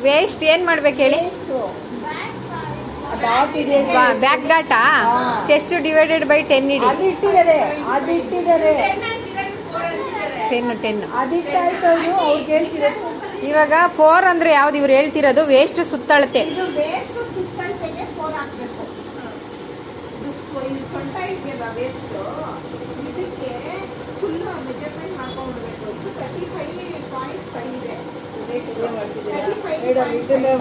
Waste ಏನ್ ಮಾಡ್ಬೇಕು ಹೇಳಿ? Back data chest divided by 10 ಇಡಿ. 10 ಇವಾಗ 4 ಅಂದ್ರೆ ಯಾವ್ದು ಇವ್ರು ಹೇಳ್ತಿರೋದು? ವೇಸ್ಟ್ ಸುತ್ತಳತೆ.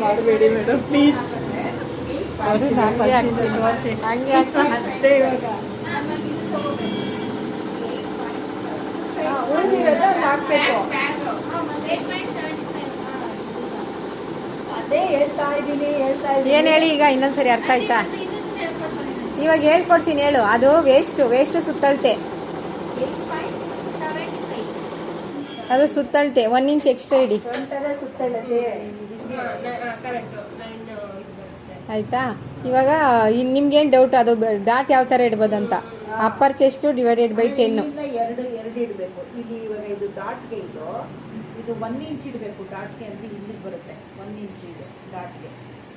ಮಾಡಬೇಡಿ ಮೇಡಮ್ ಪ್ಲೀಸ್. ಏನ್ ಹೇಳಿ ಈಗ ಇನ್ನೊಂದ್ಸರಿ ಅರ್ಥ ಆಯ್ತಾ? ಇವಾಗ ಹೇಳ್ಕೊಡ್ತೀನಿ ಹೇಳು. ಅದು ವೇಸ್ಟ್ ಸುತ್ತಳತೆ. ಅದು ಸುತ್ತಳತೆ 1 ಇಂಚ್ ಎಕ್ಸ್ಟ್ರಾ ಇಡಿ. ಆಯ್ತಾ? ಇವಾಗ ನಿಮ್ಗೇನು ಡೌಟ್? ಅದು ಡಾಟ್ ಯಾವ ಥರ ಇಡ್ಬೋದಂತ. Upper chest divided by 10. ಎರಡು ಇಡಬೇಕು. ಇಲ್ಲಿ ಇವಾಗ ಇದು ಡಾಟ್ಗೆ ಇದು 1 ಇಂಚ್ ಇಡಬೇಕು. ಡಾಟ್ಗೆ ಅಂತ ಇಲ್ಲಿ ಬರುತ್ತೆ 1 ಇಂಚ್ ಇದೆ ಡಾಟ್ಗೆ.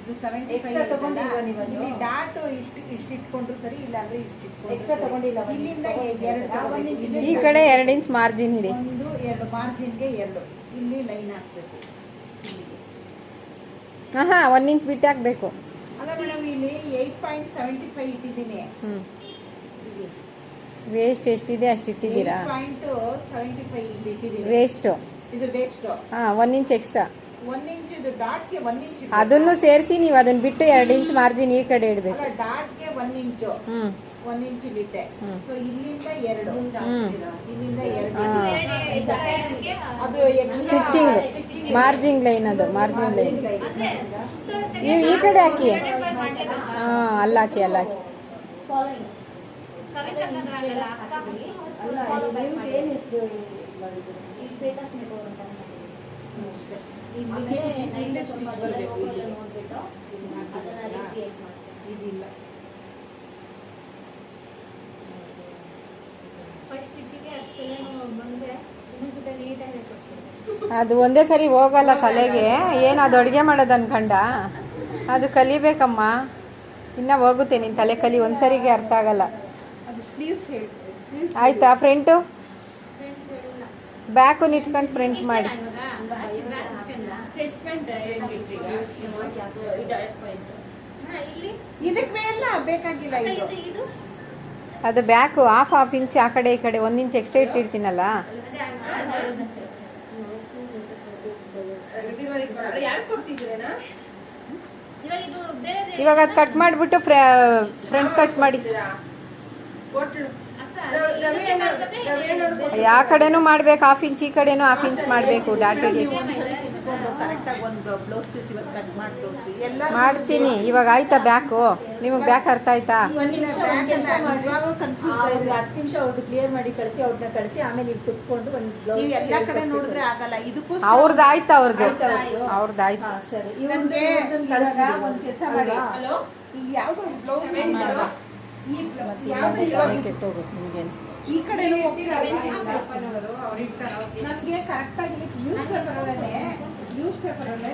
ಇದು 75 ಇಲ್ಲಿ ಡಾಟ್ ಇಷ್ಟು ಇಟ್ಕೊಂಡ್ರು ಸರಿ, ಇಲ್ಲ ಅಂದ್ರೆ ಇಷ್ಟು ಇಟ್ಕೊಂಡು ಇಲ್ಲಿಂದ 2 ಈ ಕಡೆ 2 ಇಂಚ್ ಮಾರ್ಜಿನ್ ಇಡಿ. 2 ಮಾರ್ಜಿನ್ಗೆ 2 ಇಲ್ಲಿ ಲೈನ್ ಹಾಕ್ಬೇಕು. ಹಾ 1 ಇಂಚ್ ಬಿಟ್ಟು ಹಾಕ್ಬೇಕು. ಅಲ್ಲ ಮೇಡಮ್, ಇಲ್ಲಿ 8.75 ಇಟ್ಟಿದ್ದೀನಿ. ವೇಸ್ಟ್ ಎಷ್ಟಿದೆ ಅಷ್ಟು ಇಟ್ಟಿದ್ದೀರಾ? 8.75 ಇಲ್ಲಿ ಇಟ್ಟಿದ್ದೀನಿ. ವೇಸ್ಟ್ ಇದು ವೇಸ್ಟ್. ಹಾ 1 ಇಂಚ್ ಎಕ್ಸ್ಟ್ರಾ. 1 ಇಂಚ್ ಇದು ಡಾಟ್ಗೆ 1 ಇಂಚ್. ಅದನ್ನು ಸೇರಿಸಿ ನೀವು ಅದನ್ನ ಬಿಟ್ಟು 2 ಇಂಚ್ ಮಾರ್ಜಿನ್ ಈ ಕಡೆ ಇಡಬೇಕು. ಡಾಟ್ಗೆ 1 ಇಂಚ್ 1 ಇಂಚ್ ಇಟ್ಟೆ. ಸೊ ಇಲ್ಲಿಂದ 2 ಇಲ್ಲಿಂದ 2 ಅದು ಸ್ಟಿಚಿಂಗ್ ಮಾರ್ಜಿನ್ ಲೈನ್. ಅದು ಮಾರ್ಜಿನ್ ಲೈನ್ ನೀವು ಈ ಕಡೆ ಹಾಕಿ. ಹಾ ಅಲ್ಲ ಹಾಕಿ. ಅದು ಒಂದೇ ಸರಿ ಹೋಗಲ್ಲ ತಲೆಗೆ. ಏನು ಅದು ಅಡುಗೆ ಮಾಡೋದು ಅನ್ಕಂಡ? ಅದು ಕಲಿಬೇಕಮ್ಮ, ಇನ್ನ ಹೋಗುತ್ತೆ ನಿನ್ನ ತಲೆ ಕಲಿ. ಒಂದ್ಸರಿಗೆ ಅರ್ಥ ಆಗಲ್ಲ. ಆಯ್ತಾ? ಫ್ರಂಟು ಬ್ಯಾಕು ಇಟ್ಕೊಂಡು ಫ್ರಂಟ್ ಮಾಡಿ. ಅದು ಬ್ಯಾಕು ಹಾಫ್ ಇಂಚ್ ಆ ಕಡೆ ಈ ಕಡೆ 1 ಇಂಚ್ ಎಕ್ಸ್ಟ್ರಾ ಇಟ್ಟಿರ್ತೀನಲ್ಲ. ಇವಾಗ ಅದು ಕಟ್ ಮಾಡಿಬಿಟ್ಟು ಫ್ರಂಟ್ ಕಟ್ ಮಾಡಿ. ಯಾವ ಕಡೆನೂ ಮಾಡ್ಬೇಕು. ಹಾಫ್ ಇಂಚ್ ಈ ಕಡೆನೂ ಹಾಫ್ ಇಂಚ್ ಮಾಡಬೇಕು. ಡಾಟಿಗೆ ಮಾಡ್ತೀನಿ ಇವಾಗ. ಆಯ್ತಾ ಬ್ಯಾಕು? ನಿಮಗೆ ಬ್ಯಾಕ್ ಅರ್ಥ ಆಯ್ತಾ? 10 ನಿಮಿಷ ಅವ್ರದ್ದು ಕ್ಲಿಯರ್ ಮಾಡಿ ಕಳಿಸಿ, ಅವ್ರನ್ನ ಕಳಿಸಿ ಆಮೇಲೆ ಇಲ್ಲಿ ಕುತ್ಕೊಂಡು ಎಲ್ಲ ಕಡೆ ನೋಡಿದ್ರೆ ಆಗಲ್ಲ. ಇದಕ್ಕೂ ಅವ್ರದ್ದು ಆಯ್ತಾ? ಅವ್ರದ್ದು ಆಯ್ತು. ಸರಿ. ಒಂದು ಕೆಲಸ ಮಾಡಿ. ಈ ಕಡೆ ನಮ್ಗೆ ಕರೆಕ್ಟ್ ಆಗಿ ನ್ಯೂಸ್ ಪೇಪರ್ ಅಲ್ಲೇ